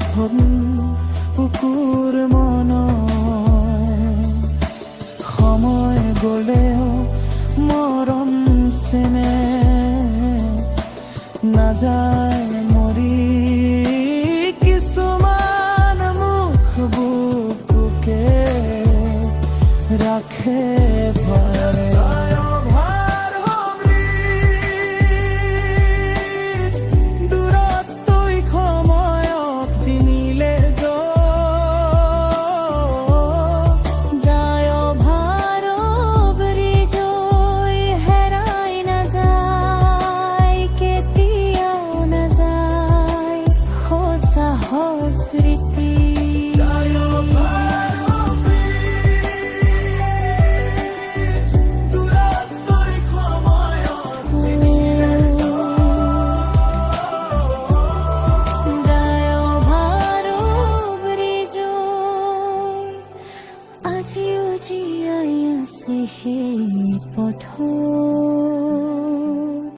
ধন পুকুর মন সময় গলেও মৰম চেনে নাযায় মৰি কিছুমান মুখ বুকুকে ৰাখে ভয় স্মৃতি আজিও জীয়াই আছে সেই পথ